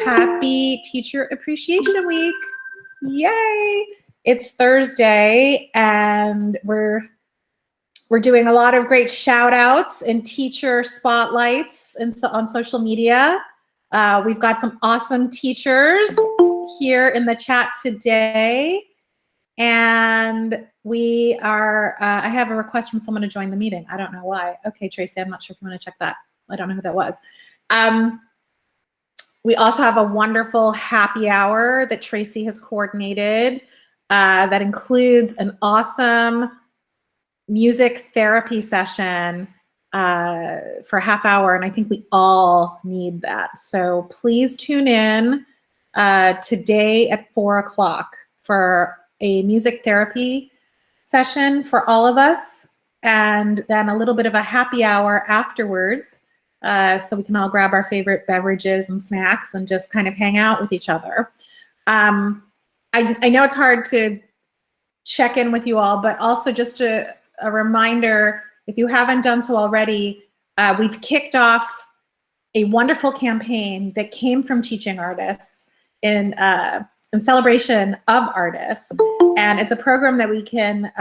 Happy Teacher Appreciation Week. Yay. It's Thursday and we're doing a lot of great shout outs and teacher spotlights on social media. We've got some awesome teachers here in the chat today. And we are, I have a request from someone to join the meeting. I don't know why. Okay, Tracy, I'm not sure if you want to check that. I don't know who that was. We also have a wonderful happy hour that Tracy has coordinated that includes an awesome music therapy session for a half hour. And I think we all need that. So please tune in today at 4 o'clock for a music therapy session for all of us. And then a little bit of a happy hour afterwards. So we can all grab our favorite beverages and snacks and just kind of hang out with each other. I know it's hard to check in with you all, but also just a reminder, if you haven't done so already, we've kicked off a wonderful campaign that came from teaching artists in celebration of artists. And it's a program that we can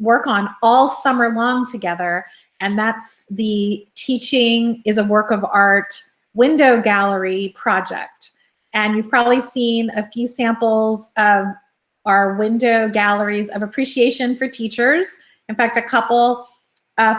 work on all summer long together. And that's the Teaching is a Work of Art window gallery project. And you've probably seen a few samples of our window galleries of appreciation for teachers. In fact, a couple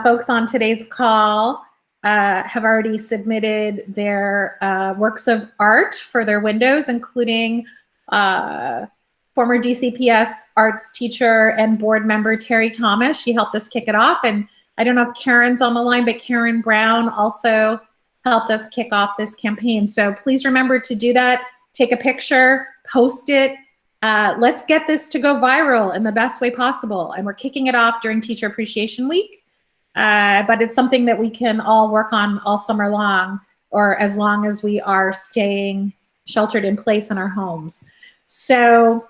folks on today's call have already submitted their works of art for their windows, including former DCPS arts teacher and board member Terry Thomas. She helped us kick it off. And I don't know if Karen's on the line, but Karen Brown also helped us kick off this campaign. So please remember to do that. Take a picture, post it. Let's get this to go viral in the best way possible. And we're kicking it off during Teacher Appreciation Week. But it's something that we can all work on all summer long, or as long as we are staying sheltered in place in our homes. So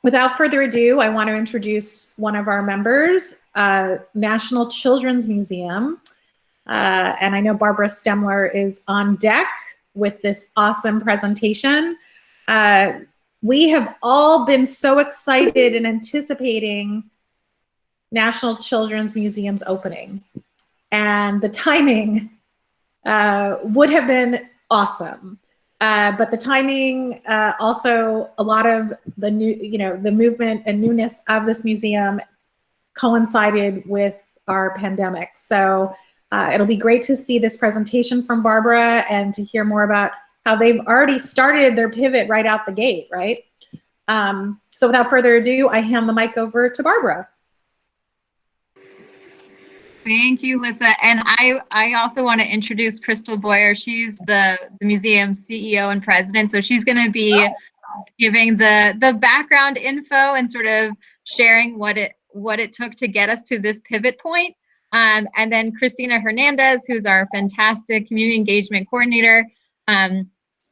without further ado, I want to introduce one of our members, National Children's Museum. And I know Barbara Stemler is on deck with this awesome presentation. We have all been so excited and anticipating National Children's Museum's opening. And the timing would have been awesome. But the timing, also a lot of the the movement and newness of this museum coincided with our pandemic. So it'll be great to see this presentation from Barbara and to hear more about how they've already started their pivot right out the gate, right? So without further ado, I hand the mic over to Barbara. Thank you, Lisa. And I also want to introduce Crystal Boyer. She's the museum's CEO and president. So she's going to be giving the background info and sort of sharing what it took to get us to this pivot point. And then Christina Hernandez, who's our fantastic community engagement coordinator.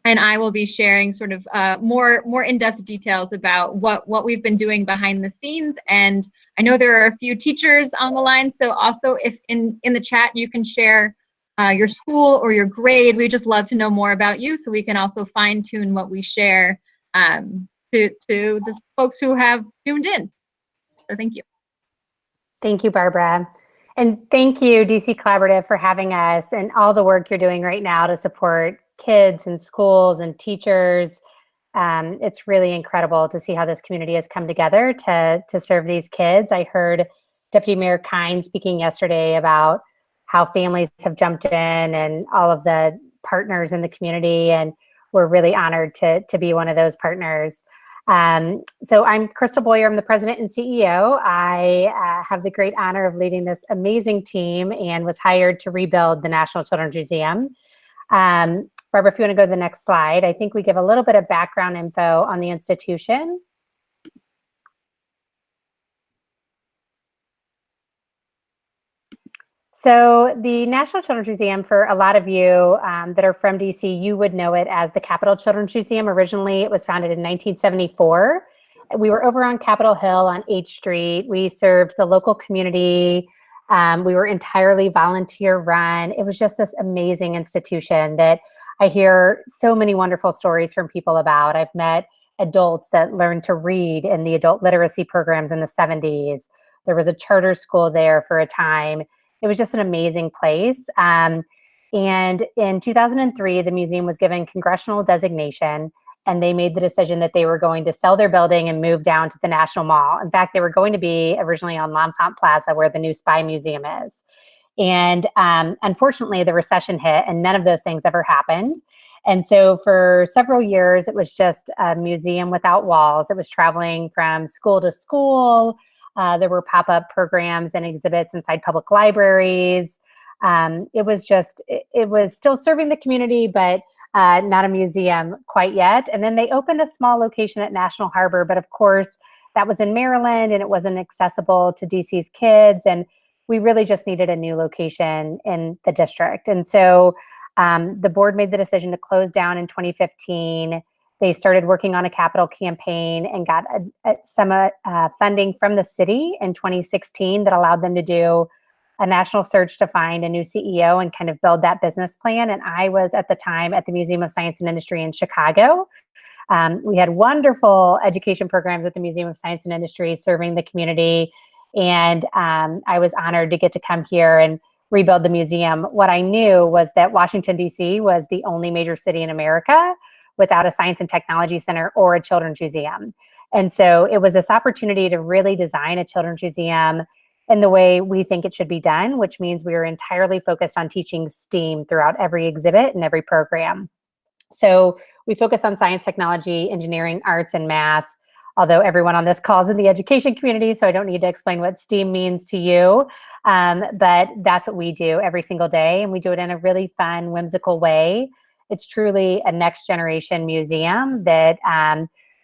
And I will be sharing sort of more in-depth details about what we've been doing behind the scenes. And I know there are a few teachers on the line, so also if in the chat you can share your school or your grade, we just love to know more about you, so we can also fine-tune what we share to the folks who have tuned in. So thank you. Thank you, Barbara. And thank you, DC Collaborative, for having us and all the work you're doing right now to support kids and schools and teachers. It's really incredible to see how this community has come together to serve these kids. I heard Deputy Mayor Kine speaking yesterday about how families have jumped in and all of the partners in the community, and we're really honored to be one of those partners. So I'm Crystal Boyer, I'm the president and CEO. I have the great honor of leading this amazing team and was hired to rebuild the National Children's Museum. Barbara, if you want to go to the next slide, I think we give a little bit of background info on the institution. So the National Children's Museum, for a lot of you that are from DC, you would know it as the Capitol Children's Museum. Originally, it was founded in 1974. We were over on Capitol Hill on H Street. We served the local community. We were entirely volunteer run. It was just this amazing institution that I hear so many wonderful stories from people about. I've met adults that learned to read in the adult literacy programs in the 70s. There was a charter school there for a time. It was just an amazing place. And in 2003, the museum was given congressional designation, and they made the decision that they were going to sell their building and move down to the National Mall. In fact, they were going to be originally on L'Enfant Plaza, where the new Spy Museum is. And unfortunately, the recession hit, and none of those things ever happened. And so for several years, it was just a museum without walls. It was traveling from school to school. There were pop-up programs and exhibits inside public libraries. It was still serving the community, but not a museum quite yet. And then they opened a small location at National Harbor, but of course, that was in Maryland, and it wasn't accessible to DC's kids. And we really just needed a new location in the district. And so the board made the decision to close down in 2015. They started working on a capital campaign and got some funding from the city in 2016 that allowed them to do a national search to find a new CEO and kind of build that business plan. And I was at the time at the Museum of Science and Industry in Chicago. We had wonderful education programs at the Museum of Science and Industry serving the community. And I was honored to get to come here and rebuild the museum. What I knew was that Washington, D.C. was the only major city in America without a science and technology center or a children's museum. And so it was this opportunity to really design a children's museum in the way we think it should be done, which means we are entirely focused on teaching STEAM throughout every exhibit and every program. So we focus on science, technology, engineering, arts, and math, although everyone on this call is in the education community, so I don't need to explain what STEAM means to you. But that's what we do every single day, and we do it in a really fun, whimsical way. It's truly a next generation museum that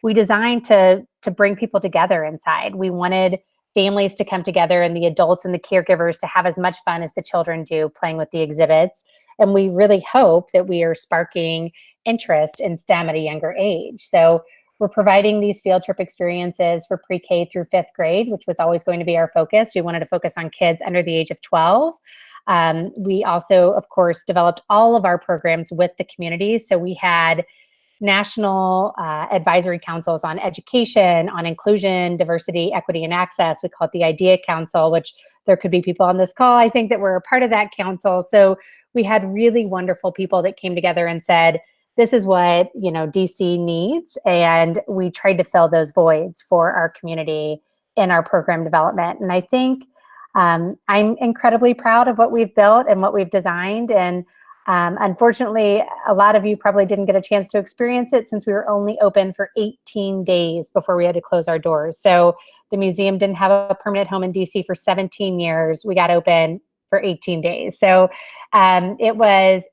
we designed to bring people together inside. We wanted families to come together and the adults and the caregivers to have as much fun as the children do playing with the exhibits. And we really hope that we are sparking interest in STEM at a younger age. So we're providing these field trip experiences for pre-K through 5th grade, which was always going to be our focus. We wanted to focus on kids under the age of 12. We also, of course, developed all of our programs with the community. So we had national advisory councils on education, on inclusion, diversity, equity, and access. We call it the IDEA Council, which there could be people on this call, I think, that were a part of that council. So we had really wonderful people that came together and said, this is what, you know, DC needs. And we tried to fill those voids for our community in our program development. And I think I'm incredibly proud of what we've built and what we've designed. And unfortunately, a lot of you probably didn't get a chance to experience it since we were only open for 18 days before we had to close our doors. So the museum didn't have a permanent home in DC for 17 years. We got open for 18 days. So it was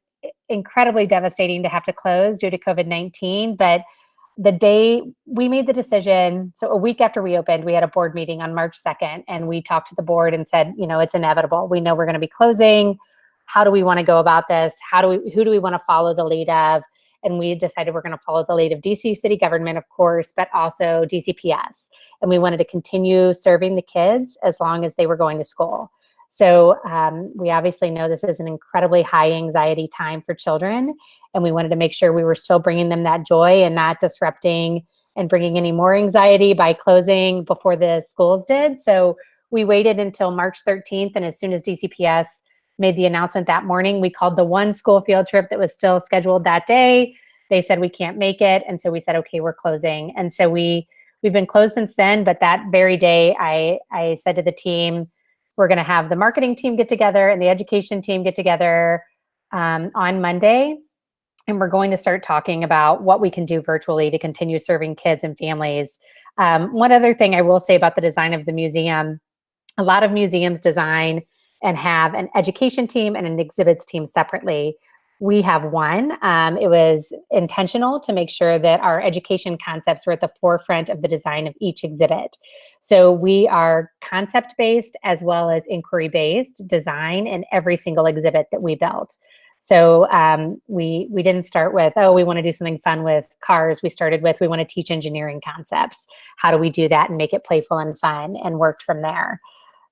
incredibly devastating to have to close due to COVID-19. But the day we made the decision, so a week after we opened, we had a board meeting on March 2nd, and we talked to the board and said, you know, it's inevitable. We know we're going to be closing. How do we want to go about this? Who do we want to follow the lead of? And we decided we're going to follow the lead of DC city government, of course, but also DCPS. And we wanted to continue serving the kids as long as they were going to school. So we obviously know this is an incredibly high anxiety time for children, and we wanted to make sure we were still bringing them that joy and not disrupting and bringing any more anxiety by closing before the schools did. So we waited until March 13th, and as soon as DCPS made the announcement that morning, we called the one school field trip that was still scheduled that day. They said we can't make it, and so we said, okay, we're closing. And so we've been closed since then, but that very day I said to the team, we're going to have the marketing team get together and the education team get together on Monday. And we're going to start talking about what we can do virtually to continue serving kids and families. One other thing I will say about the design of the museum, a lot of museums design and have an education team and an exhibits team separately. We have one. It was intentional to make sure that our education concepts were at the forefront of the design of each exhibit. So we are concept-based as well as inquiry-based design in every single exhibit that we built. So we didn't start with, oh, we want to do something fun with cars. We started with, we want to teach engineering concepts. How do we do that and make it playful and fun, and worked from there.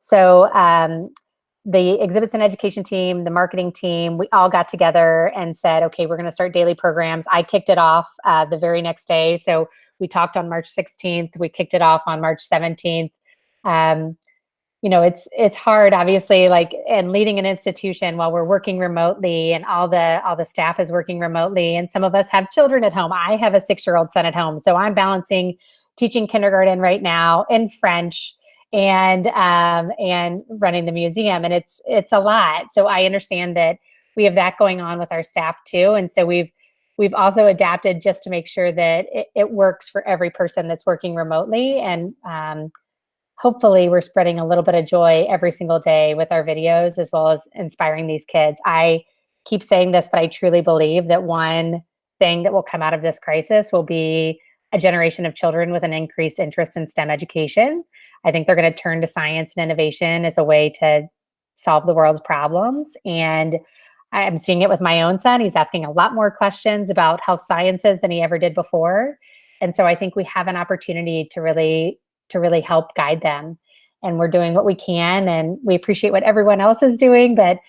So the exhibits and education team, the marketing team, we all got together and said, okay, we're going to start daily programs. I kicked it off the very next day. So we talked on March 16th. We kicked it off on March 17th. You know, it's hard, obviously, like, and leading an institution while we're working remotely, and all the staff is working remotely, and some of us have children at home. I have a 6-year-old son at home, so I'm balancing teaching kindergarten right now in French and running the museum, and it's a lot. So I understand that we have that going on with our staff too, and so we've also adapted just to make sure that it works for every person that's working remotely, and hopefully we're spreading a little bit of joy every single day with our videos, as well as inspiring these kids. I keep saying this, but I truly believe that one thing that will come out of this crisis will be a generation of children with an increased interest in STEM education. I think they're going to turn to science and innovation as a way to solve the world's problems. And I'm seeing it with my own son. He's asking a lot more questions about health sciences than he ever did before. And so I think we have an opportunity to really help guide them. And we're doing what we can, and we appreciate what everyone else is doing. But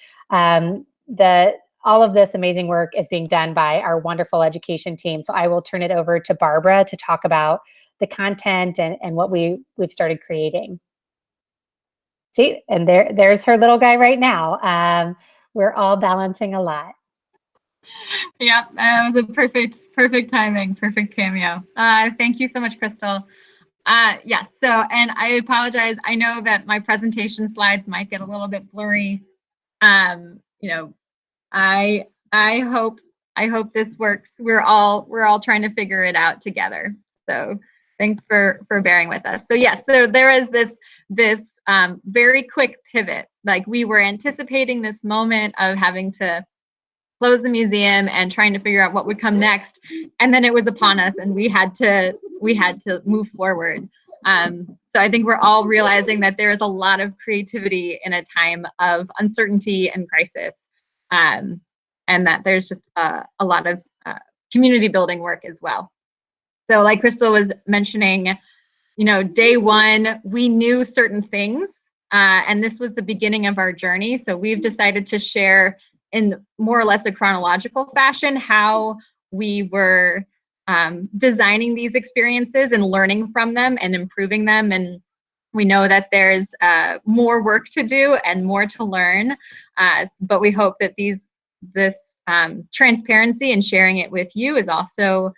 all of this amazing work is being done by our wonderful education team. So I will turn it over to Barbara to talk about the content and what we've started creating. See, and there's her little guy right now. We're all balancing a lot. Yep, it was a perfect timing, perfect cameo. Thank you so much, Crystal. Yes, so, and I apologize. I know that my presentation slides might get a little bit blurry. You know, I hope this works. We're all trying to figure it out together. So thanks for bearing with us. So yes, there is this very quick pivot. Like, we were anticipating this moment of having to close the museum and trying to figure out what would come next, and then it was upon us, and we had to move forward. So I think we're all realizing that there is a lot of creativity in a time of uncertainty and crisis, and that there's just a lot of community building work as well. So like Crystal was mentioning, you know, day one, we knew certain things, and this was the beginning of our journey. So we've decided to share in more or less a chronological fashion how we were designing these experiences and learning from them and improving them. And we know that there's more work to do and more to learn, but we hope that this transparency and sharing it with you is also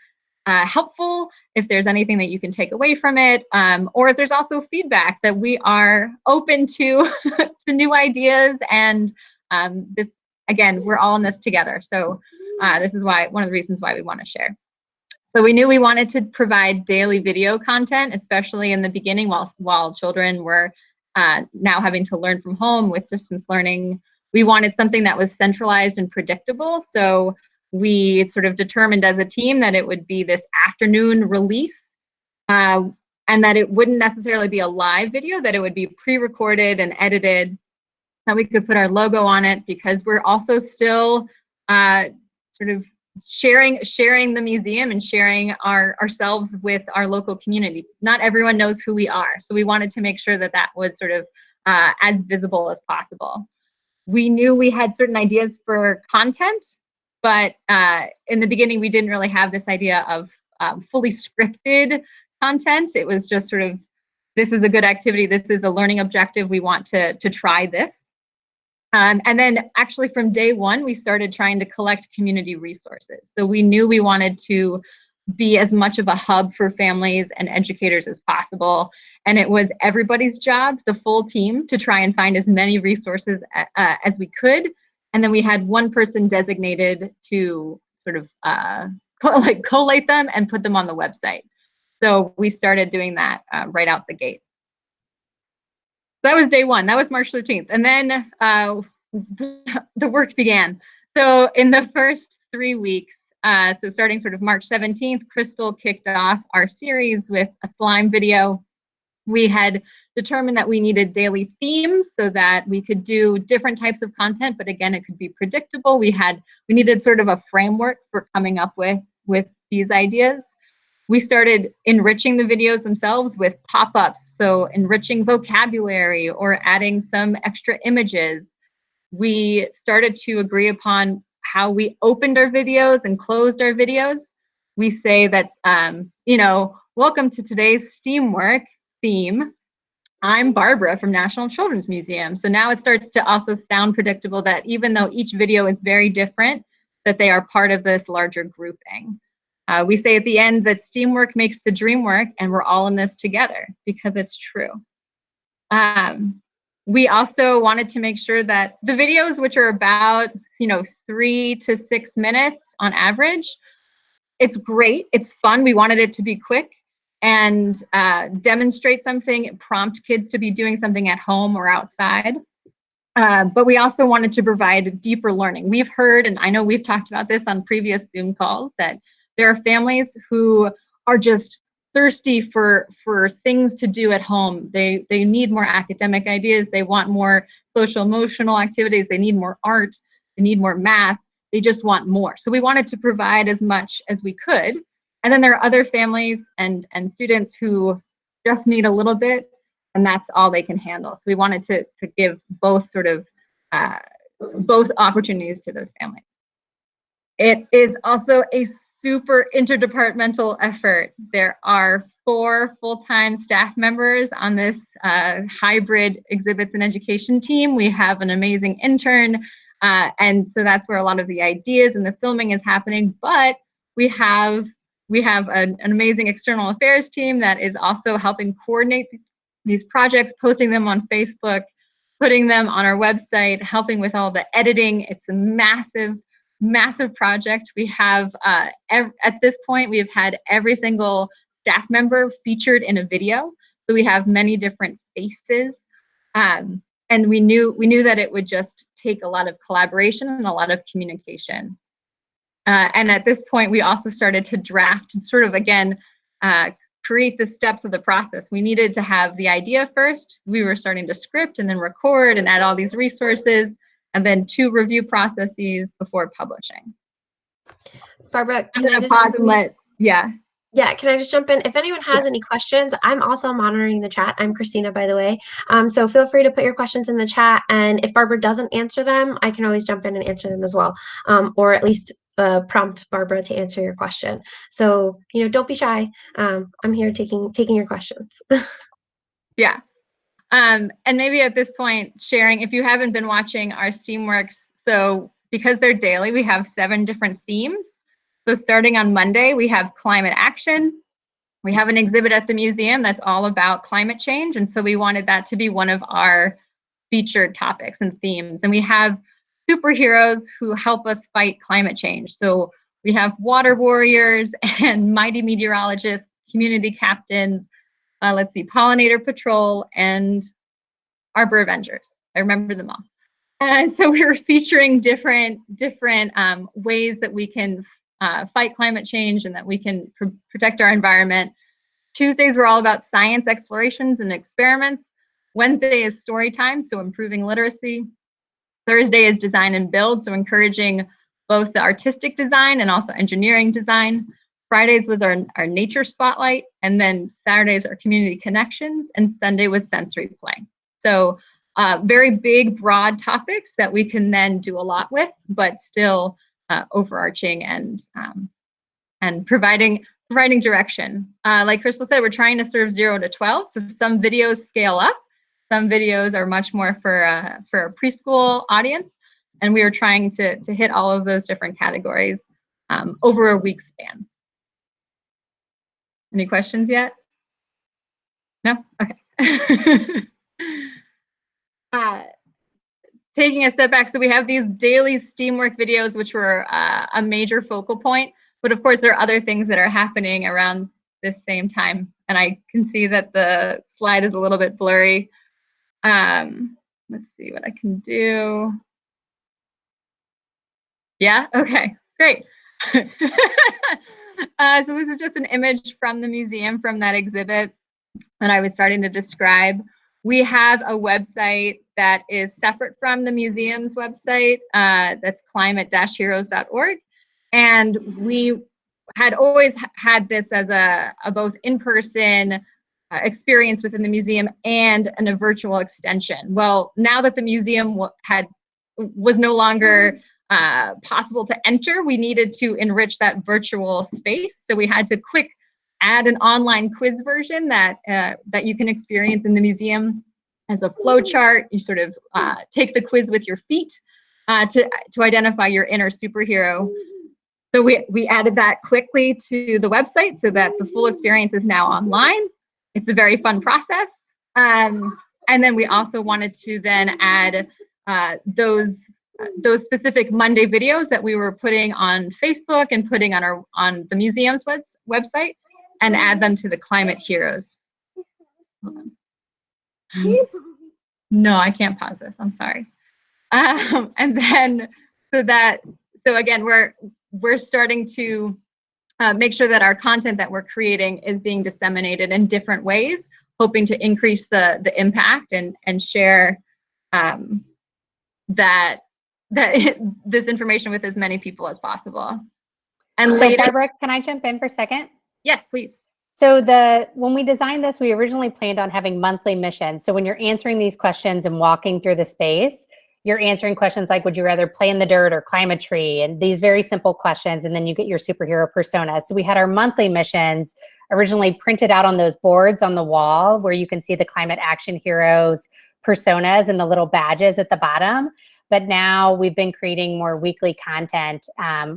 helpful. If there's anything that you can take away from it, or if there's also feedback, that we are open to to new ideas. And this, again, we're all in this together. So this is one of the reasons why we want to share. So we knew we wanted to provide daily video content, especially in the beginning, while children were now having to learn from home with distance learning. We wanted something that was centralized and predictable. So we sort of determined as a team that it would be this afternoon release, and that it wouldn't necessarily be a live video, that it would be pre-recorded and edited, that we could put our logo on it, because we're also still sort of sharing the museum and sharing ourselves with our local community. Not everyone knows who we are, so we wanted to make sure that that was sort of as visible as possible. We knew we had certain ideas for content, but in the beginning we didn't really have this idea of fully scripted content. It was just sort of, this is a good activity, this is a learning objective, we want to try this. And then actually from day one, we started trying to collect community resources. So we knew we wanted to be as much of a hub for families and educators as possible. And it was everybody's job, the full team, to try and find as many resources as we could. And then we had one person designated to sort of collate them and put them on the website. So we started doing that right out the gate. That was day one. That was March 13th. And then the work began. So in the first 3 weeks, so starting sort of March 17th, Crystal kicked off our series with a slime video. We had determined that we needed daily themes so that we could do different types of content, but again, it could be predictable. We needed sort of a framework for coming up with these ideas. We started enriching the videos themselves with pop-ups, so enriching vocabulary or adding some extra images. We started to agree upon how we opened our videos and closed our videos. We say that, you know, welcome to today's STEAM work theme. I'm Barbara from National Children's Museum. So now it starts to also sound predictable that even though each video is very different, that they are part of this larger grouping. We say at the end that STEAM work makes the dream work, and we're all in this together, because it's true. We also wanted to make sure that the videos, which are about 3 to 6 minutes on average, it's great, it's fun. We wanted it to be quick and demonstrate something, prompt kids to be doing something at home or outside. But we also wanted to provide deeper learning. We've heard, and I know we've talked about this on previous Zoom calls, that there are families who are just thirsty for things to do at home. They need more academic ideas. They want more social emotional activities. They need more art. They need more math. They just want more. So we wanted to provide as much as we could. And then there are other families and students who just need a little bit, and that's all they can handle. So we wanted to give both sort of both opportunities to those families. It is also a super interdepartmental effort. There are 4 full-time staff members on this hybrid exhibits and education team. We have an amazing intern, and so that's where a lot of the ideas and the filming is happening. But we have an amazing external affairs team that is also helping coordinate these projects, posting them on Facebook, putting them on our website, helping with all the editing. It's a massive project. We have, at this point, we have had every single staff member featured in a video. So we have many different faces. And we knew that it would just take a lot of collaboration and a lot of communication. And at this point, we also started to draft and sort of, again, create the steps of the process. We needed to have the idea first. We were starting to script and then record and add all these resources, and then 2 review processes before publishing. Barbara, I'm gonna pause and let, yeah. Yeah, can I just jump in? If anyone has any questions, I'm also monitoring the chat. I'm Christina, by the way. So feel free to put your questions in the chat. And if Barbara doesn't answer them, I can always jump in and answer them as well. Or at least prompt Barbara to answer your question. So, don't be shy. I'm here taking your questions. Yeah. And maybe at this point, sharing, if you haven't been watching our Steamworks, so because they're daily, we have 7 different themes. So starting on Monday, we have climate action. We have an exhibit at the museum that's all about climate change. And so we wanted that to be one of our featured topics and themes. And we have superheroes who help us fight climate change. So we have water warriors and mighty meteorologists, community captains, let's see, pollinator patrol, and Arbor Avengers. I remember them all. And so we were featuring different ways that we can fight climate change and that we can protect our environment. Tuesdays were all about science explorations and experiments. Wednesday is story time, so improving literacy. Thursday is design and build, so encouraging both the artistic design and also engineering design. Fridays was our nature spotlight, and then Saturdays are community connections, and Sunday was sensory play. So very big, broad topics that we can then do a lot with, but still overarching and providing direction. Like Crystal said, we're trying to serve 0 to 12. So some videos scale up. Some videos are much more for a preschool audience. And we are trying to hit all of those different categories over a week span. Any questions yet? No? Okay. Taking a step back, so we have these daily STEAMwork videos, which were a major focal point. But of course, there are other things that are happening around this same time. And I can see that the slide is a little bit blurry. Let's see what I can do. Yeah, okay, great. So this is just an image from the museum, from that exhibit that I was starting to describe. We have a website that is separate from the museum's website. That's climate-heroes.org. And we had always had this as a both in-person experience within the museum and a virtual extension. Well, now that the museum was no longer possible to enter, we needed to enrich that virtual space. So we had to add an online quiz version that you can experience in the museum as a flow chart. You sort of take the quiz with your feet to identify your inner superhero. So we added that quickly to the website so that the full experience is now online. It's a very fun process. And then we also wanted to then add those specific Monday videos that we were putting on Facebook and putting on the museum's website, and add them to the Climate Heroes. No, I can't pause this. I'm sorry. And then so again, we're starting to make sure that our content that we're creating is being disseminated in different ways, hoping to increase the impact and share this information with as many people as possible. And so later, Barbara, can I jump in for a second? yes, please. So when we designed this, we originally planned on having monthly missions. So when you're answering these questions and walking through the space, you're answering questions like, would you rather play in the dirt or climb a tree? And these very simple questions, and then you get your superhero persona. So we had our monthly missions originally printed out on those boards on the wall where you can see the climate action heroes personas and the little badges at the bottom. But now we've been creating more weekly content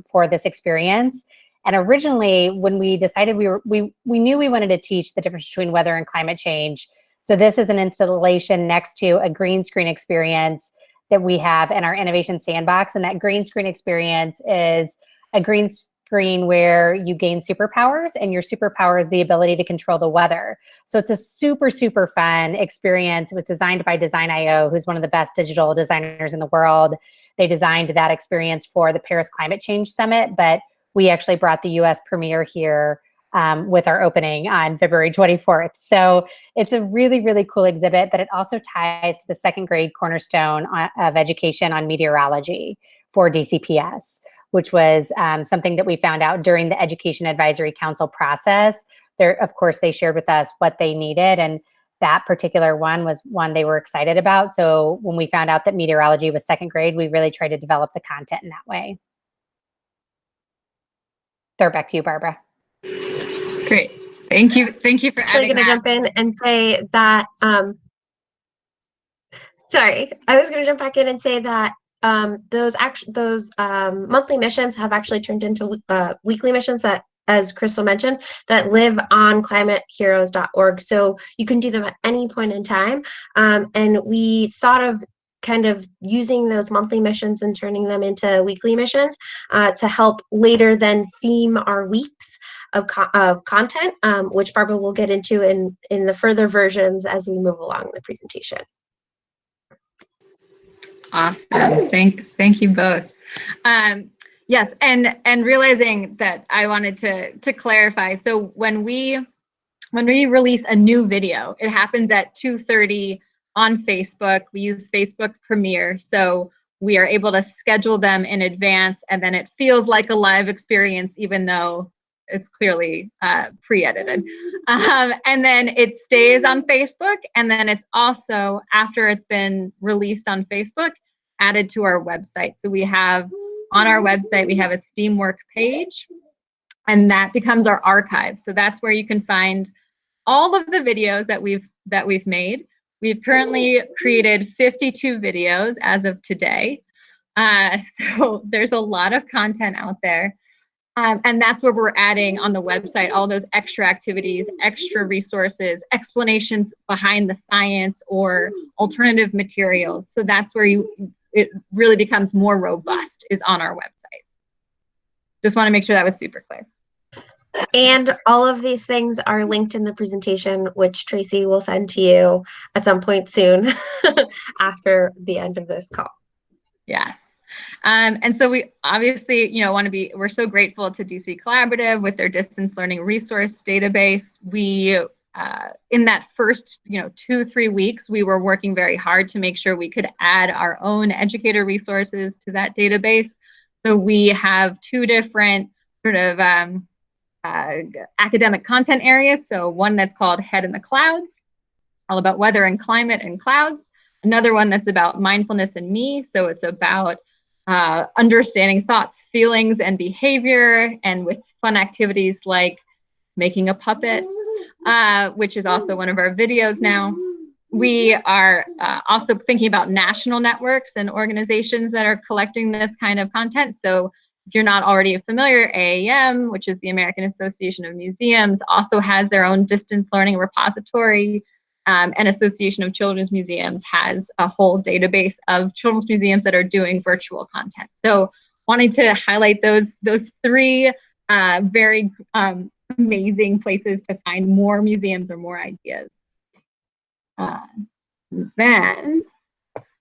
for this experience. And originally, when we decided we knew we wanted to teach the difference between weather and climate change. So this is an installation next to a green screen experience that we have in our innovation sandbox. And that green screen experience is a green screen where you gain superpowers, and your superpower is the ability to control the weather. So it's a super, super fun experience. It was designed by Design.io, who's one of the best digital designers in the world. They designed that experience for the Paris Climate Change Summit, but we actually brought the US premiere here with our opening on February 24th. So it's a really, really cool exhibit, but it also ties to the second grade cornerstone of education on meteorology for DCPS, which was something that we found out during the Education Advisory Council process. Of course, they shared with us what they needed, and that particular one was one they were excited about. So when we found out that meteorology was second grade, we really tried to develop the content in that way. Throw back to you, Barbara. Great. Thank you. Thank you for Actually adding going to that. jump in and say that, sorry, I was going to jump back in and say that those monthly missions have actually turned into weekly missions that, as Crystal mentioned, that live on climateheroes.org. So you can do them at any point in time. And we thought of kind of using those monthly missions and turning them into weekly missions to help later then theme our weeks of content, which Barbara will get into in the further versions as we move along in the presentation. Awesome. Thank you both. Yes, and realizing that I wanted to clarify. So when we release a new video, it happens at 2:30 on Facebook. We use Facebook Premiere, so we are able to schedule them in advance, and then it feels like a live experience, even though it's clearly pre-edited. And then it stays on Facebook, and then it's also, after it's been released on Facebook, added to our website. So we have, on our website, we have a Steamwork page, and that becomes our archive. So that's where you can find all of the videos that we've made. We've currently created 52 videos as of today. So there's a lot of content out there. And that's where we're adding on the website all those extra activities, extra resources, explanations behind the science, or alternative materials. So that's where it really becomes more robust, is on our website. Just want to make sure that was super clear. And all of these things are linked in the presentation, which Tracy will send to you at some point soon after the end of this call. Yes. And so we obviously, we're so grateful to DC Collaborative with their distance learning resource database. We, in that first, 2-3 weeks, we were working very hard to make sure we could add our own educator resources to that database. So we have 2 different sort of academic content areas. So one that's called Head in the Clouds, all about weather and climate and clouds. Another one that's about mindfulness and me. So it's about understanding thoughts, feelings, and behavior, and with fun activities like making a puppet, which is also one of our videos now. We are also thinking about national networks and organizations that are collecting this kind of content. So if you're not already familiar, AAM, which is the American Association of Museums, also has their own distance learning repository. And Association of Children's Museums has a whole database of children's museums that are doing virtual content. So wanting to highlight those three very amazing places to find more museums or more ideas. Then,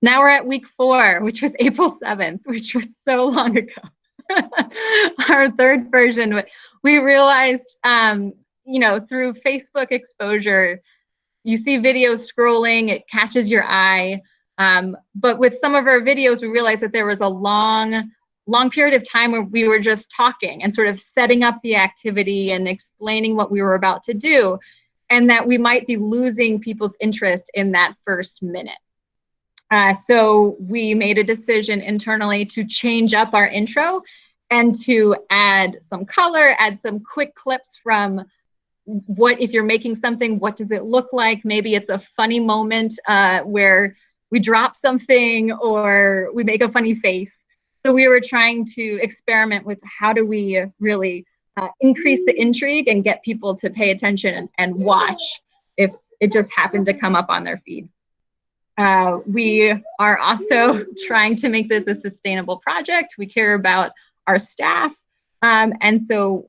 now we're at week 4, which was April 7th, which was so long ago. Our third version, we realized, you know, through Facebook exposure, you see videos scrolling, it catches your eye. But with some of our videos, we realized that there was a long period of time where we were just talking and sort of setting up the activity and explaining what we were about to do, and that we might be losing people's interest in that first minute. So we made a decision internally to change up our intro and to add some color, add some quick clips from what, if you're making something, what does it look like? Maybe it's a funny moment where we drop something or we make a funny face. So we were trying to experiment with how do we really increase the intrigue and get people to pay attention and watch if it just happened to come up on their feed. We are also trying to make this a sustainable project. We care about our staff. And so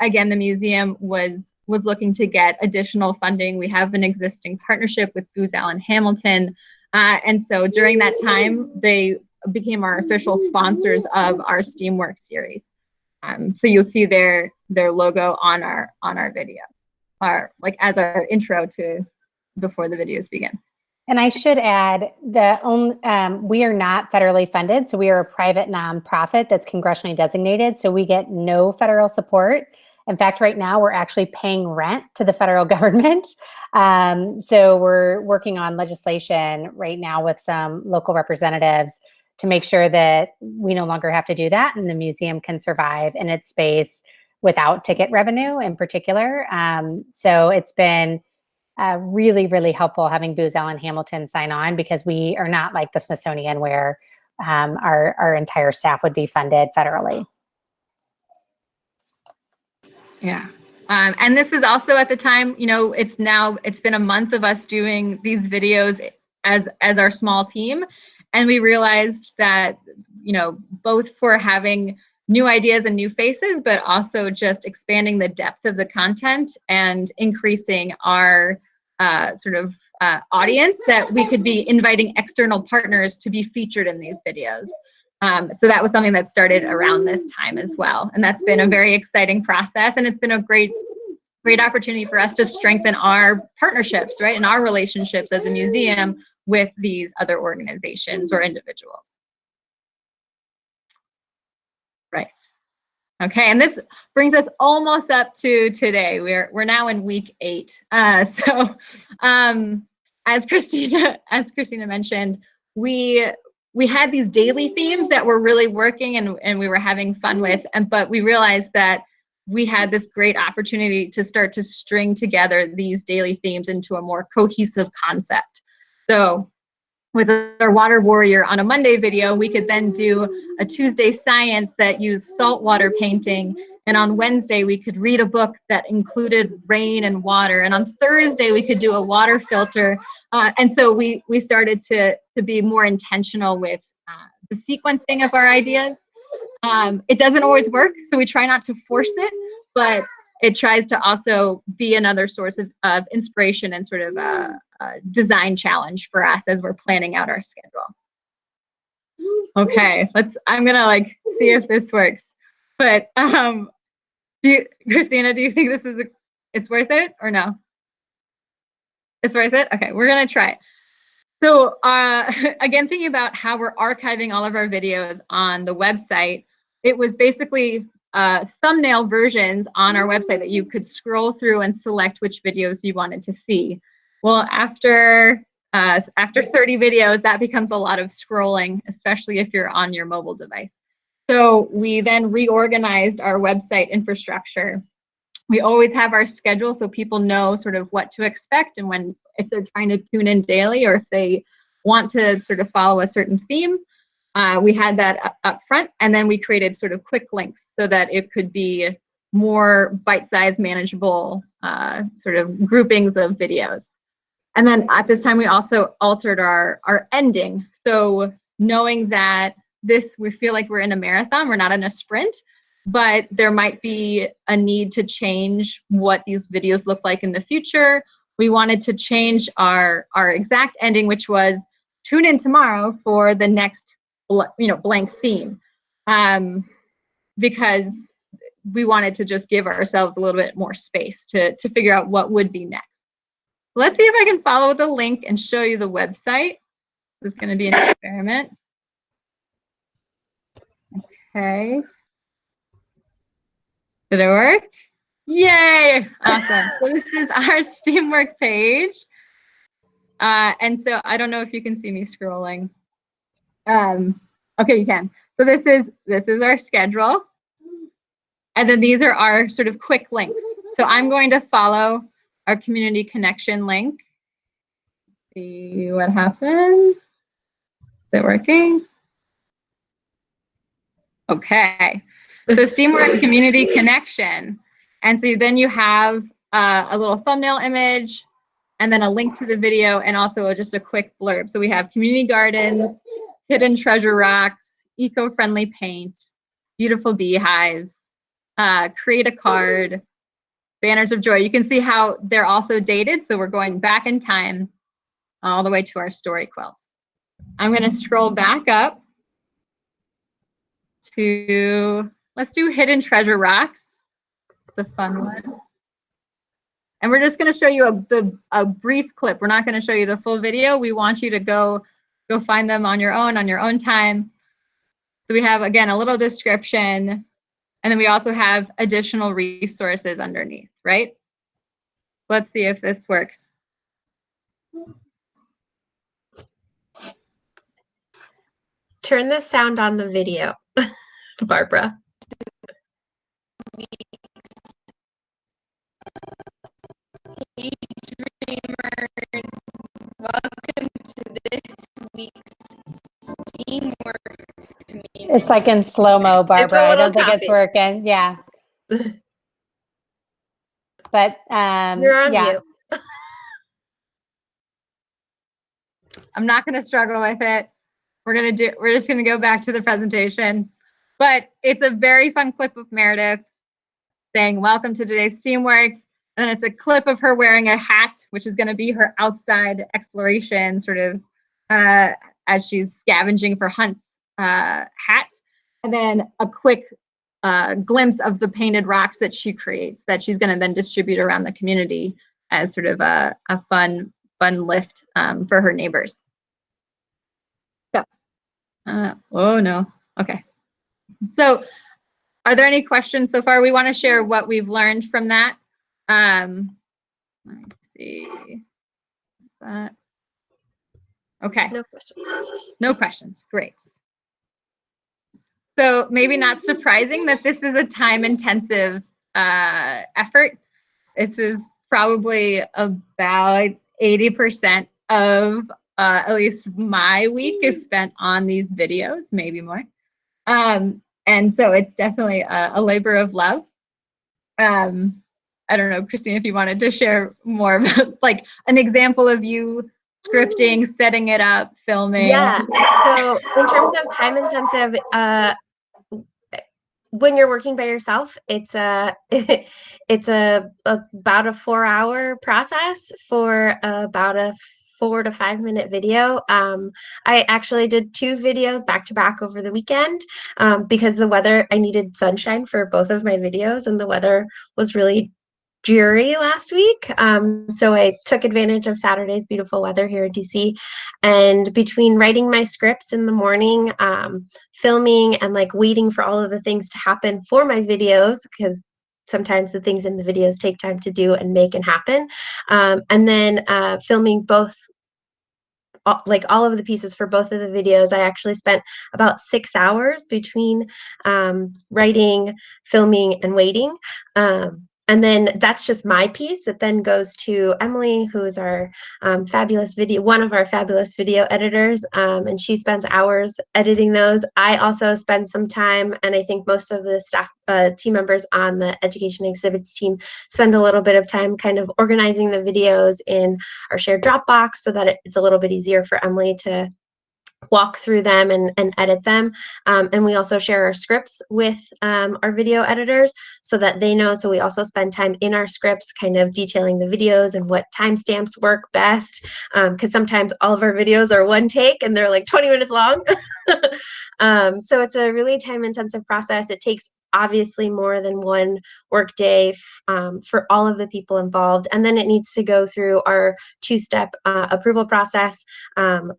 again, the museum was looking to get additional funding. We have an existing partnership with Booz Allen Hamilton. And so during that time, they became our official sponsors of our Steamwork series. So you'll see their logo on our video, like as our intro to before the videos begin. And I should add we are not federally funded, so we are a private nonprofit that's congressionally designated, so we get no federal support. In fact, right now we're actually paying rent to the federal government. So we're working on legislation right now with some local representatives to make sure that we no longer have to do that, and the museum can survive in its space without ticket revenue in particular. So it's been really, really helpful having Booz Allen Hamilton sign on, because we are not like the Smithsonian where our entire staff would be funded federally. Yeah. And this is also at the time, you know, it's been a month of us doing these videos as our small team. And we realized that, you know, both for having new ideas and new faces, but also just expanding the depth of the content and increasing our audience, that we could be inviting external partners to be featured in these videos. So that was something that started around this time as well. And that's been a very exciting process. And it's been a great opportunity for us to strengthen our partnerships, right? And our relationships as a museum with these other organizations or individuals. Right. Okay, and this brings us almost up to today. We're now in week 8. As Christina mentioned, we had these daily themes that were really working and we were having fun with, but we realized that we had this great opportunity to start to string together these daily themes into a more cohesive concept. So with our water warrior on a Monday video, we could then do a Tuesday science that used saltwater painting. And on Wednesday, we could read a book that included rain and water. And on Thursday, we could do a water filter. And so we started to be more intentional with the sequencing of our ideas. It doesn't always work, so we try not to force it, but it tries to also be another source of inspiration and sort of a design challenge for us as we're planning out our schedule. Okay, I'm gonna see if this works. But Christina, do you think this it's worth it or no? It's worth it? Okay, we're gonna try it. So again, thinking about how we're archiving all of our videos on the website, it was basically thumbnail versions on our website that you could scroll through and select which videos you wanted to see. Well, after 30 videos, that becomes a lot of scrolling, especially if you're on your mobile device. So we then reorganized our website infrastructure. We always have our schedule so people know sort of what to expect and when, if they're trying to tune in daily or if they want to sort of follow a certain theme. We had that up front, and then we created sort of quick links so that it could be more bite-sized, manageable sort of groupings of videos. And then at this time, we also altered our ending. So knowing that we feel like we're in a marathon, we're not in a sprint, but there might be a need to change what these videos look like in the future. We wanted to change our exact ending, which was tune in tomorrow for the next blank theme, because we wanted to just give ourselves a little bit more space to figure out what would be next. Let's see if I can follow the link and show you the website. This is going to be an experiment. Okay. Did it work? Yay! Awesome. So this is our Steamwork page. And so I don't know if you can see me scrolling. Okay, you can. So this is our schedule. And then these are our sort of quick links. So I'm going to follow our community connection link. See what happens. Is it working? Okay. So Steamwork community connection. And so then you have a little thumbnail image and then a link to the video and also just a quick blurb. So we have community gardens, hidden treasure rocks, eco-friendly paint, beautiful beehives, create a card, banners of joy. You can see how they're also dated. So we're going back in time all the way to our story quilt. I'm going to scroll back up to, let's do hidden treasure rocks. It's a fun one. And we're just going to show you a brief clip. We're not going to show you the full video. We want you to go find them on your own time. So we have, again, a little description, and then we also have additional resources underneath, right? Let's see if this works. Turn the sound on the video, Barbara. Hey dreamers, welcome to this week's Teamwork Community. It's like in slow-mo, Barbara. I don't think it's choppy. working. Yeah. But You're on yeah. mute. I'm not going to struggle with it. We're just going to go back to the presentation. But it's a very fun clip of Meredith saying, welcome to today's Teamwork. And it's a clip of her wearing a hat, which is going to be her outside exploration sort of as she's scavenging for hunts hat. And then a quick glimpse of the painted rocks that she creates that she's going to then distribute around the community as sort of a fun lift for her neighbors. So, oh no, okay. So are there any questions so far? We want to share what we've learned from that. Let's see. That. Okay. No questions. No questions. Great. So maybe not surprising that this is a time-intensive effort. This is probably about 80% of at least my week is spent on these videos, maybe more. And so it's definitely a labor of love. I don't know, Christine, if you wanted to share more about like an example of you scripting, setting it up, filming. Yeah. So in terms of time intensive, when you're working by yourself, it's about a 4-hour process for about a 4 to 5 minute video. I actually did 2 videos back to back over the weekend because the weather, I needed sunshine for both of my videos, and the weather was really dreary last week. So I took advantage of Saturday's beautiful weather here in DC. And between writing my scripts in the morning, filming, and like waiting for all of the things to happen for my videos, because sometimes the things in the videos take time to do and make and happen. And then filming both, like all of the pieces for both of the videos. I actually spent about 6 hours between writing, filming, and waiting. And then that's just my piece. It then goes to Emily, who is our one of our fabulous video editors, and she spends hours editing those. I also spend some time, and I think most of the staff team members on the education exhibits team spend a little bit of time kind of organizing the videos in our shared Dropbox so that it's a little bit easier for Emily to walk through them and edit them. And we also share our scripts with our video editors so that they know. So we also spend time in our scripts kind of detailing the videos and what timestamps work best. Because sometimes all of our videos are one take and they're like 20 minutes long. So it's a really time intensive process. It takes obviously more than one work day for all of the people involved. And then it needs to go through our two-step approval process,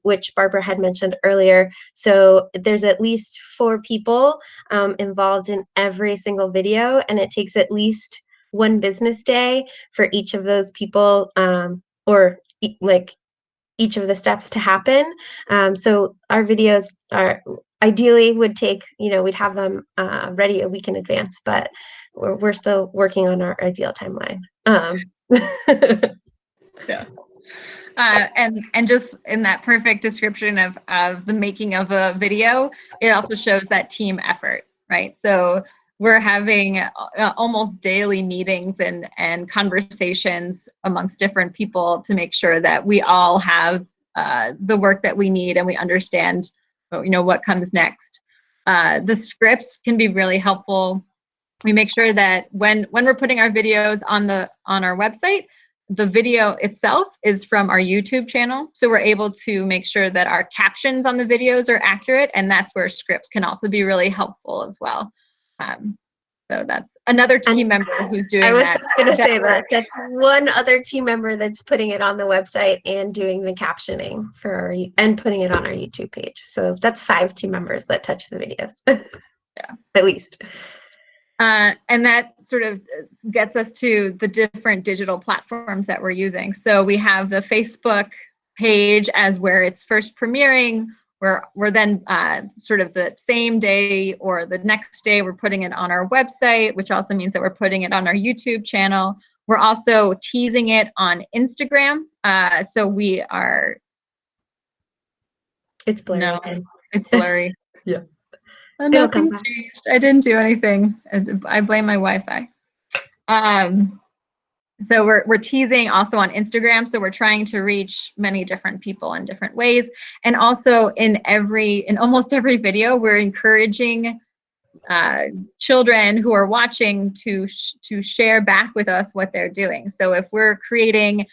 which Barbara had mentioned earlier. So there's at least 4 people involved in every single video, and it takes at least 1 business day for each of those people or like each of the steps to happen. So our videos are ideally would take, we'd have them ready a week in advance, but we're still working on our ideal timeline. Yeah. And just in that perfect description of the making of a video, it also shows that team effort, right? So we're having almost daily meetings and conversations amongst different people to make sure that we all have the work that we need and we understand, what comes next. The scripts can be really helpful. We make sure that when we're putting our videos on our website, the video itself is from our YouTube channel. So we're able to make sure that our captions on the videos are accurate, and that's where scripts can also be really helpful as well. So that's another team member who's doing that. I was just going to say that. That's one other team member that's putting it on the website and doing the captioning and putting it on our YouTube page. So that's 5 team members that touch the videos. Yeah, at least. And that sort of gets us to the different digital platforms that we're using. So we have the Facebook page as where it's first premiering. We're then sort of the same day or the next day, we're putting it on our website, which also means that we're putting it on our YouTube channel. We're also teasing it on Instagram. So we are. It's blurry. No, it's blurry. Yeah. Oh, nothing changed. I didn't do anything. I blame my Wi-Fi. So we're teasing also on Instagram. So we're trying to reach many different people in different ways. And also in almost every video, we're encouraging children who are watching to share back with us what they're doing. So if we're planting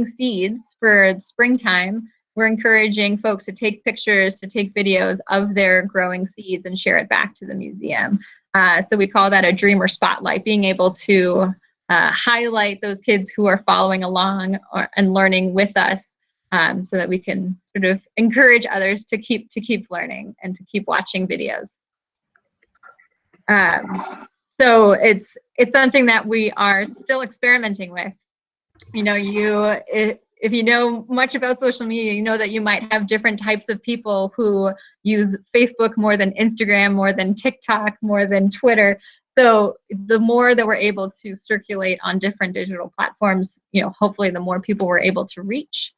seeds for springtime, we're encouraging folks to take pictures, to take videos of their growing seeds and share it back to the museum. So we call that a dreamer spotlight, being able to highlight those kids who are following along and learning with us, so that we can sort of encourage others to keep learning and to keep watching videos. So it's something that we are still experimenting with. If you know much about social media, you know that you might have different types of people who use Facebook more than Instagram, more than TikTok, more than Twitter. So the more that we're able to circulate on different digital platforms, hopefully the more people we're able to reach.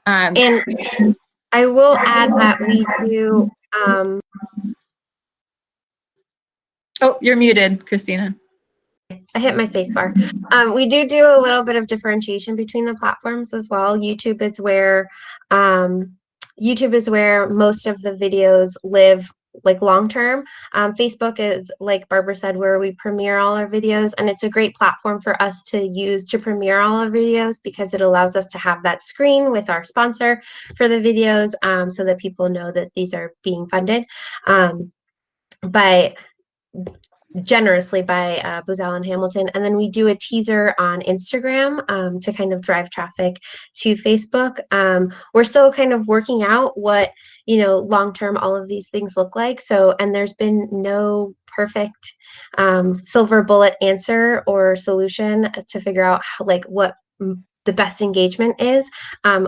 And I will add that we do. Oh, you're muted, Christina. I hit my space bar. We do a little bit of differentiation between the platforms as well. YouTube is where most of the videos live, like long term. Facebook is, like Barbara said, where we premiere all our videos, and it's a great platform for us to use to premiere all our videos because it allows us to have that screen with our sponsor for the videos, so that people know that these are being funded. But generously by Booz Allen Hamilton. And then we do a teaser on Instagram to kind of drive traffic to Facebook. We're still kind of working out what, long term all of these things look like. So, and there's been no perfect silver bullet answer or solution to figure out how, like, what the best engagement is.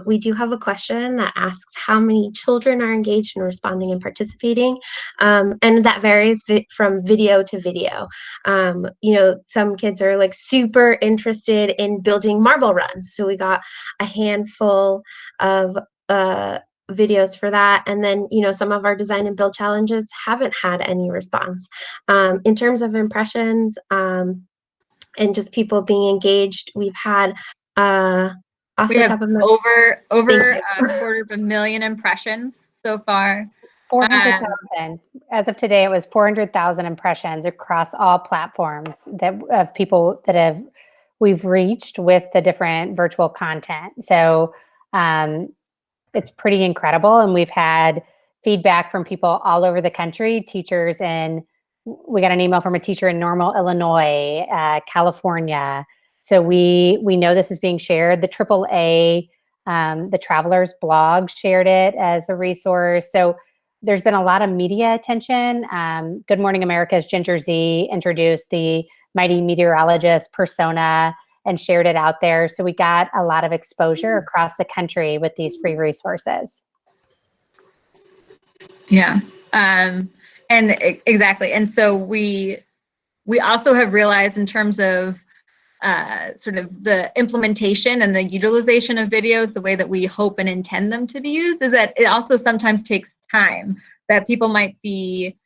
We do have a question that asks how many children are engaged and responding and participating. And that varies from video to video. Some kids are like super interested in building marble runs. So we got a handful of videos for that. And then, some of our design and build challenges haven't had any response. In terms of impressions, and just people being engaged, we've had off We the have top of my over Thank a 250,000 impressions so far. 400,000. As of today, it was 400,000 impressions across all platforms of people that we've reached with the different virtual content. So it's pretty incredible. And we've had feedback from people all over the country, teachers we got an email from a teacher in Normal, Illinois, California. So we know this is being shared. The AAA, the Travelers blog shared it as a resource. So there's been a lot of media attention. Good Morning America's Ginger Z introduced the Mighty Meteorologist persona and shared it out there. So we got a lot of exposure across the country with these free resources. Yeah. Exactly. And so we also have realized in terms of sort of the implementation and the utilization of videos, the way that we hope and intend them to be used, is that it also sometimes takes time, that people might be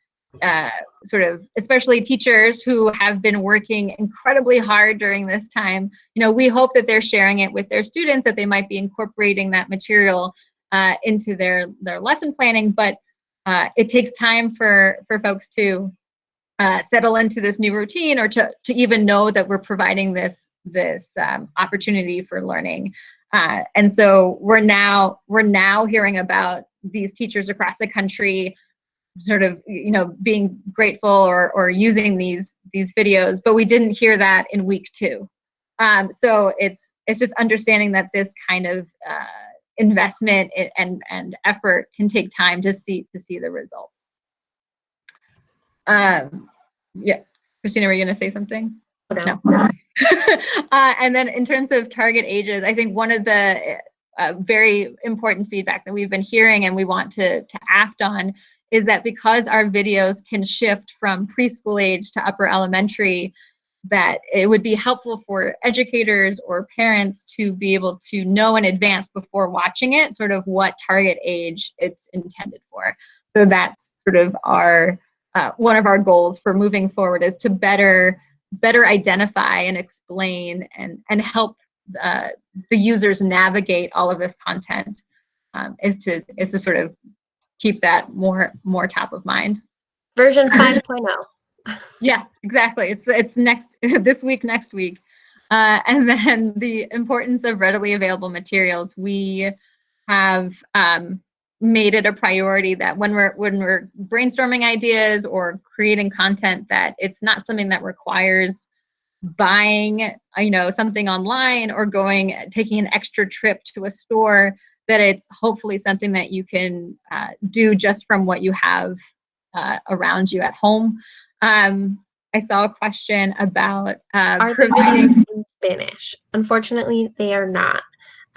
sort of, especially teachers who have been working incredibly hard during this time, we hope that they're sharing it with their students, that they might be incorporating that material into their lesson planning, but it takes time for folks to settle into this new routine, or to even know that we're providing this opportunity for learning. And so we're now hearing about these teachers across the country sort of being grateful or using these videos, but we didn't hear that in week 2. So it's just understanding that this kind of investment and effort can take time to see the results. Yeah, Christina, were you going to say something? No. And then in terms of target ages, I think one of the very important feedback that we've been hearing and we want to act on is that because our videos can shift from preschool age to upper elementary, that it would be helpful for educators or parents to be able to know in advance before watching it sort of what target age it's intended for. So that's sort of our one of our goals for moving forward, is to better identify and explain and help the users navigate all of this content, is to sort of keep that more top of mind. Version 5.0. Yeah, exactly. It's next this week, next week. And then the importance of readily available materials. We have made it a priority that when we're brainstorming ideas or creating content, that it's not something that requires buying something online or taking an extra trip to a store, that it's hopefully something that you can do just from what you have around you at home. I saw a question about Are the videos in Spanish? Unfortunately, they are not.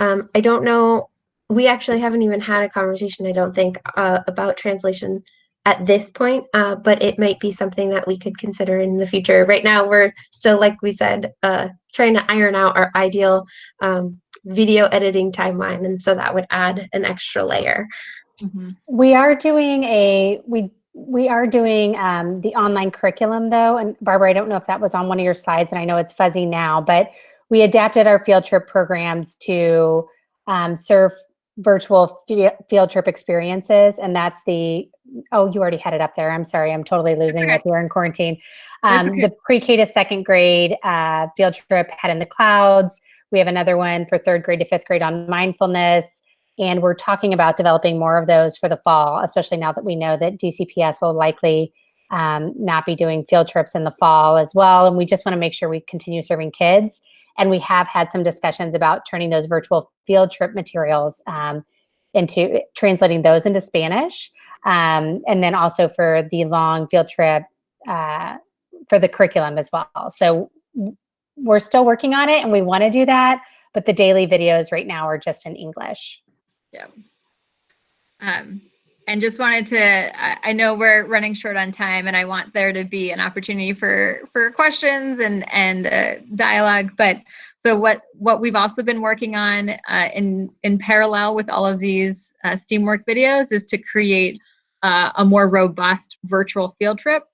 I don't know. We actually haven't even had a conversation, I don't think, about translation at this point, but it might be something that we could consider in the future. Right now, we're still, like we said, trying to iron out our ideal video editing timeline, and so that would add an extra layer. Mm-hmm. We are doing the online curriculum, though, and Barbara, I don't know if that was on one of your slides, and I know it's fuzzy now, but we adapted our field trip programs to serve virtual field trip experiences, and that's you already had it up there. I'm sorry, I'm totally losing it here in quarantine. The pre-K to second grade field trip, Head in the Clouds. We have another one for 3rd grade to 5th grade on mindfulness. And we're talking about developing more of those for the fall, especially now that we know that DCPS will likely not be doing field trips in the fall as well. And we just want to make sure we continue serving kids. And we have had some discussions about turning those virtual field trip materials into translating those into Spanish. And then also for the long field trip for the curriculum as well. So we're still working on it and we want to do that, but the daily videos right now are just in English. Yeah. And just wanted to, I know we're running short on time and I want there to be an opportunity for questions and dialogue. But so what we've also been working on in parallel with all of these STEAMwork videos is to create a more robust virtual field trip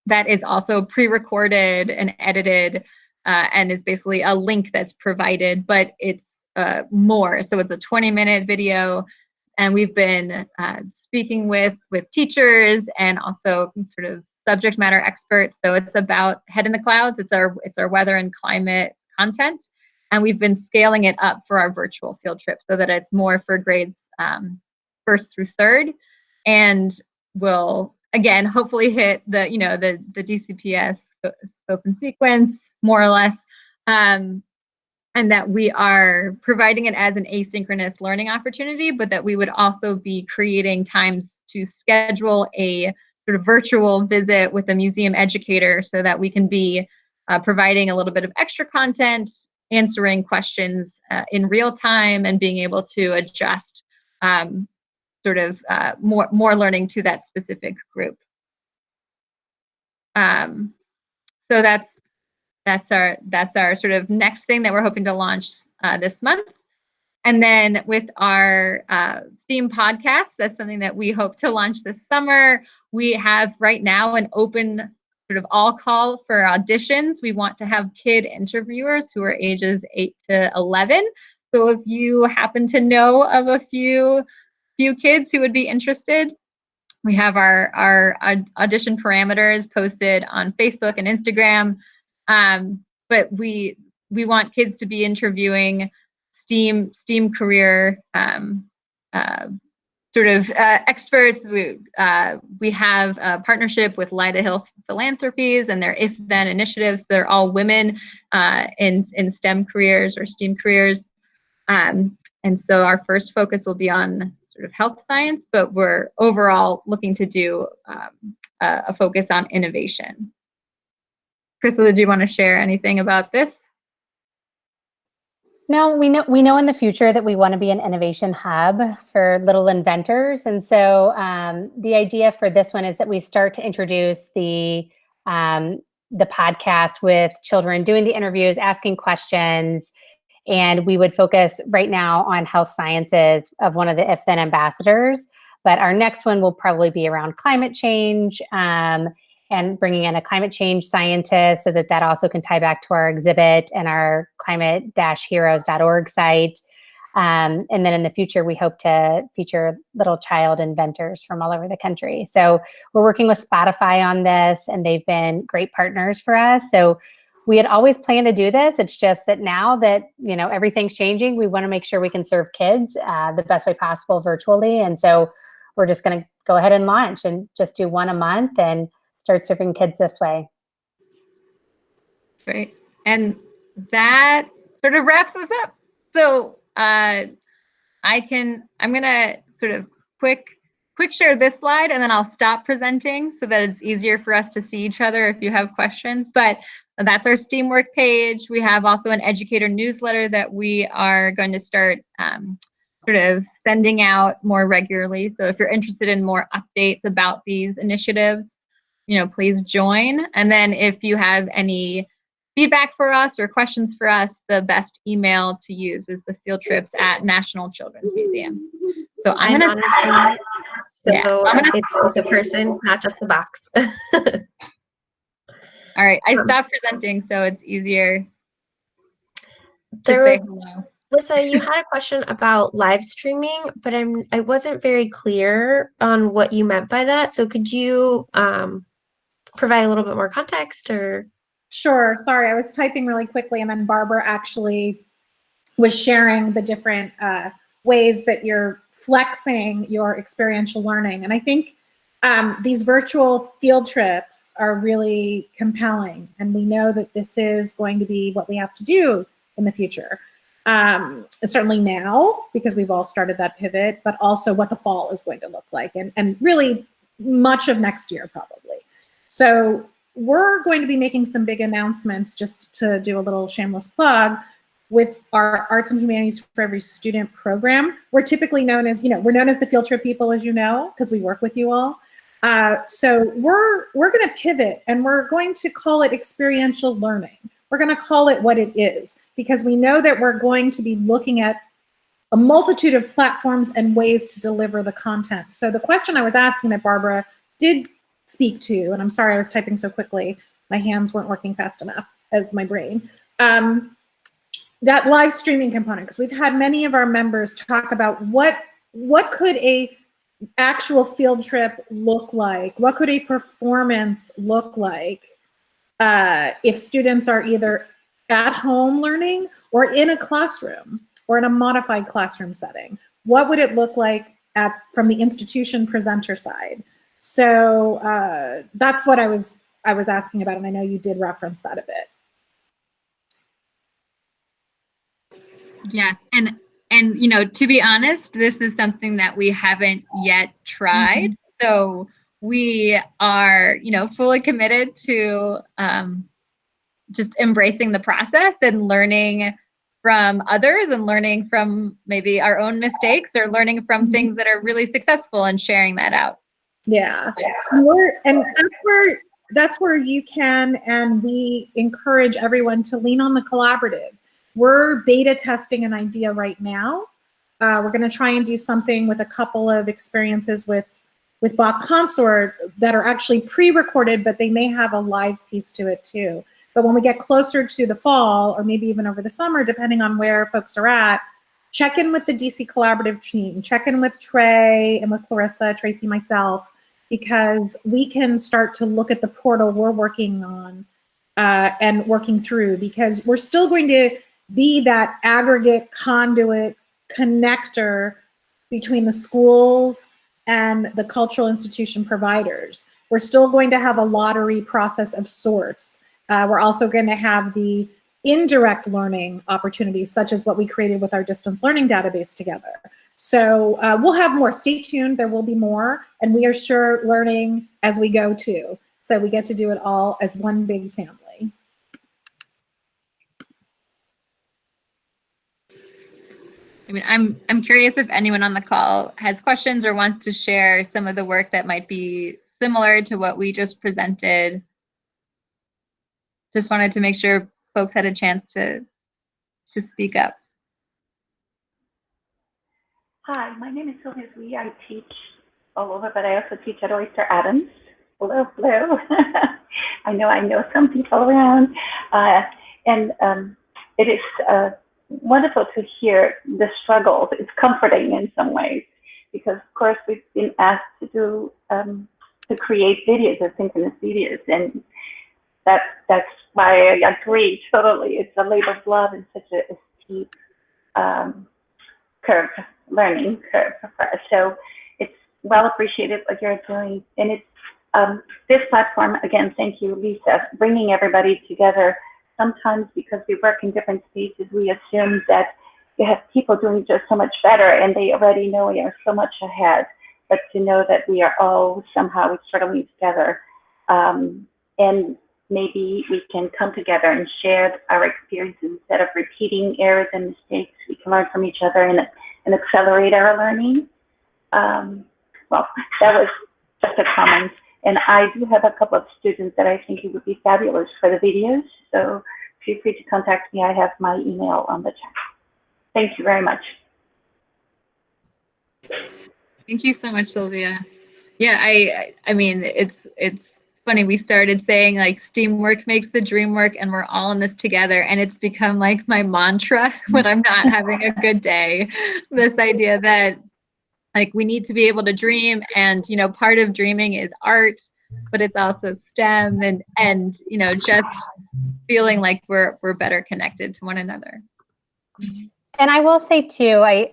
that is also pre-recorded and edited and is basically a link that's provided, but it's more. So it's a 20-minute video. And we've been speaking with teachers and also sort of subject matter experts. So it's about Head in the Clouds. It's our weather and climate content. And we've been scaling it up for our virtual field trip so that it's more for grades 1st through 3rd. And we'll, again, hopefully hit the DCPS scope and sequence, more or less. And that we are providing it as an asynchronous learning opportunity, but that we would also be creating times to schedule a sort of virtual visit with a museum educator so that we can be providing a little bit of extra content, answering questions in real time, and being able to adjust sort of more learning to that specific group. So that's our sort of next thing that we're hoping to launch this month. And then with our STEAM podcast, that's something that we hope to launch this summer. We have right now an open sort of all call for auditions. We want to have kid interviewers who are ages 8 to 11. So if you happen to know of a few kids who would be interested, we have our audition parameters posted on Facebook and Instagram. But we want kids to be interviewing STEAM career sort of experts. We have a partnership with Lida Hill Philanthropies and their If Then initiatives. They're all women in STEM careers or STEAM careers. And so our first focus will be on sort of health science, but we're overall looking to do a focus on innovation. Crystal, did you want to share anything about this? No, we know in the future that we want to be an innovation hub for little inventors. And so the idea for this one is that we start to introduce the podcast with children doing the interviews, asking questions, and we would focus right now on health sciences of one of the If Then ambassadors. But our next one will probably be around climate change and bringing in a climate change scientist so that also can tie back to our exhibit and our climate-heroes.org site. And then in the future, we hope to feature little child inventors from all over the country. So we're working with Spotify on this, and they've been great partners for us. So we had always planned to do this. It's just that now that, everything's changing, we want to make sure we can serve kids the best way possible virtually. And so we're just going to go ahead and launch and just do one a month and start serving kids this way. Great. And that sort of wraps us up. So I'm going to sort of quick share this slide, and then I'll stop presenting so that it's easier for us to see each other if you have questions. But that's our STEAMwork page. We have also an educator newsletter that we are going to start sort of sending out more regularly. So if you're interested in more updates about these initiatives, please join. And then if you have any feedback for us or questions for us, the best email to use is the fieldtrips@National National Children's Museum. So I'm going to... It's the person, not just the box. All right, I stopped presenting, so it's easier to say hello. Lisa, you had a question about live streaming, but I wasn't very clear on what you meant by that. So could you provide a little bit more context, or? Sure. Sorry, I was typing really quickly, and then Barbara actually was sharing the different ways that you're flexing your experiential learning. And I think these virtual field trips are really compelling, and we know that this is going to be what we have to do in the future. Certainly now, because we've all started that pivot, but also what the fall is going to look like, and really much of next year probably. So we're going to be making some big announcements, just to do a little shameless plug, with our Arts and Humanities for Every Student program. We're typically known as, we're known as the field trip people, as you know, because we work with you all. So we're going to pivot, and we're going to call it experiential learning. We're going to call it what it is, because we know that we're going to be looking at a multitude of platforms and ways to deliver the content. So the question I was asking that Barbara did speak to, and I'm sorry I was typing so quickly, my hands weren't working fast enough as my brain, that live streaming component, because we've had many of our members talk about what could a actual field trip look like? What could a performance look like if students are either at home learning or in a classroom or in a modified classroom setting? What would it look like from the institution presenter side? So that's what I was asking about, and I know you did reference that a bit. Yes, and to be honest, this is something that we haven't yet tried. So we are, fully committed to just embracing the process and learning from others, and learning from maybe our own mistakes, or learning from things that are really successful, and sharing that out. Yeah, and that's where you can, and we encourage everyone to lean on the collaborative. We're beta testing an idea right now. We're going to try and do something with a couple of experiences with Bach Consort that are actually pre-recorded, but they may have a live piece to it too. But when we get closer to the fall, or maybe even over the summer, depending on where folks are at, check in with the DC Collaborative team, check in with Trey and with Clarissa, Tracy, myself, because we can start to look at the portal we're working on and working through, because we're still going to be that aggregate conduit connector between the schools and the cultural institution providers. We're still going to have a lottery process of sorts. We're also going to have the indirect learning opportunities, such as what we created with our distance learning database together. So we'll have more. Stay tuned. There will be more. And we are sure learning as we go too. So we get to do it all as one big family. I mean, I'm curious if anyone on the call has questions or wants to share some of the work that might be similar to what we just presented. Just wanted to make sure folks had a chance to speak up. Hi, my name is Silvia. I teach all over, but I also teach at Oyster Adams. Hello, hello. I know some people around, and it is wonderful to hear the struggles. It's comforting in some ways, because of course we've been asked to do to create videos, asynchronous videos, and that's why I agree totally. It's a labor of love and such a steep learning curve for us. So it's well appreciated what you're doing, and it's this platform again. Thank you, Lisa, bringing everybody together. Sometimes because we work in different spaces, we assume that you have people doing just so much better, and they already know we are so much ahead. But to know that we are all somehow struggling together, and maybe we can come together and share our experiences instead of repeating errors and mistakes. We can learn from each other and accelerate our learning. Well, that was just a comment. And I do have a couple of students that I think it would be fabulous for the videos. So feel free to contact me. I have my email on the chat. Thank you very much. Thank you so much, Sylvia. Yeah, I mean, it's funny. We started saying like teamwork makes the dream work, and we're all in this together. And it's become like my mantra when I'm not having a good day. This idea that like we need to be able to dream, and part of dreaming is art, but it's also STEM, and just feeling like we're better connected to one another. And I will say too, I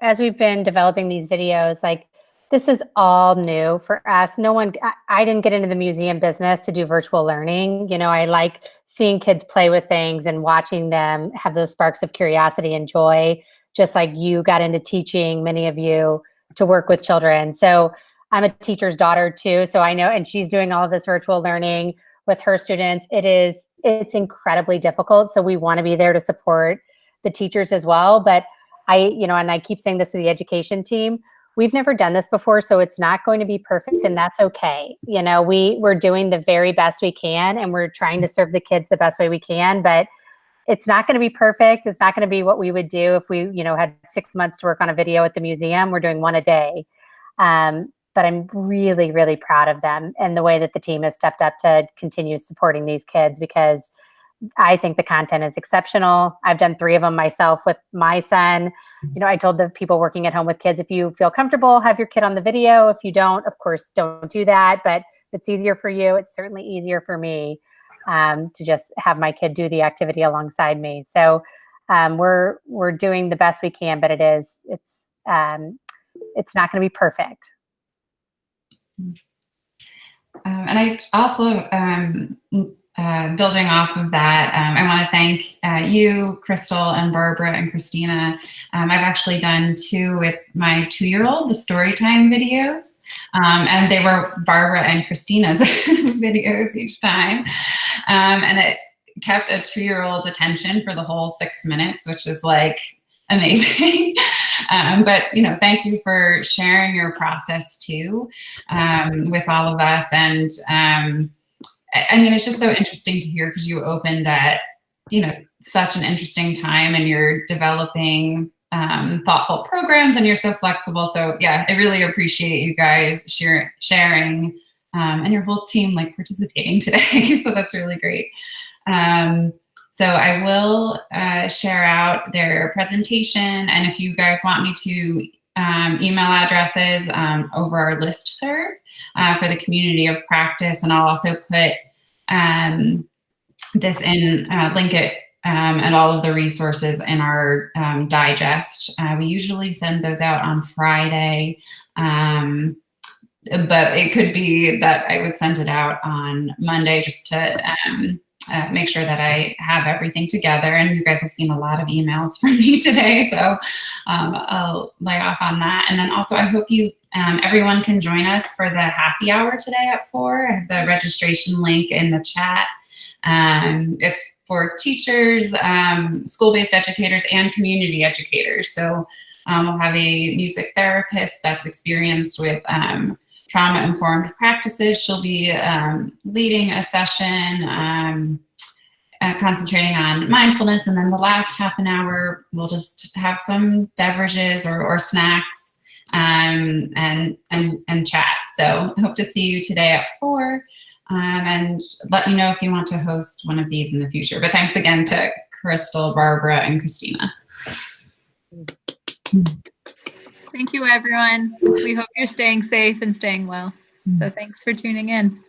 as we've been developing these videos, like This is all new for us. I didn't get into the museum business to do virtual learning. I like seeing kids play with things and watching them have those sparks of curiosity and joy, just like you got into teaching, many of you, to work with children. So I'm a teacher's daughter too. So I know, and she's doing all of this virtual learning with her students. It's incredibly difficult. So we want to be there to support the teachers as well. But and I keep saying this to the education team, we've never done this before, so it's not going to be perfect, and that's okay. We're doing the very best we can, and we're trying to serve the kids the best way we can, but it's not going to be perfect. It's not going to be what we would do if we, had 6 months to work on a video at the museum. We're doing one a day. But I'm really, really proud of them and the way that the team has stepped up to continue supporting these kids, because I think the content is exceptional. I've done 3 of them myself with my son. I told the people working at home with kids, if you feel comfortable, have your kid on the video. If you don't, of course, don't do that. But if it's easier for you, it's certainly easier for me to just have my kid do the activity alongside me. So we're doing the best we can, but it's not going to be perfect. And I also, building off of that, I want to thank you, Crystal, and Barbara, and Christina. I've actually done 2 with my 2-year-old, the Storytime videos, and they were Barbara and Christina's videos each time. And it kept a 2-year-old's attention for the whole 6 minutes, which is like amazing. But thank you for sharing your process too with all of us. And it's just so interesting to hear, because you opened at such an interesting time, and you're developing thoughtful programs, and you're so flexible. So yeah, I really appreciate you guys sharing and your whole team participating today. So that's really great. So I will share out their presentation, and if you guys want me to email addresses over our listserv for the community of practice, and I'll also put this in, link it and all of the resources in our digest. We usually send those out on Friday, but it could be that I would send it out on Monday, just to make sure that I have everything together. And you guys have seen a lot of emails from me today, so I'll lay off on that. And then also, I hope everyone can join us for the happy hour today at 4. I have the registration link in the chat. It's for teachers, school-based educators, and community educators. So we'll have a music therapist that's experienced with trauma-informed practices. She'll be leading a session concentrating on mindfulness, and then the last half an hour we'll just have some beverages or snacks and chat. So I hope to see you today at 4, and let me know if you want to host one of these in the future. But thanks again to Crystal, Barbara, and Christina. Thank you, everyone. We hope you're staying safe and staying well. So thanks for tuning in.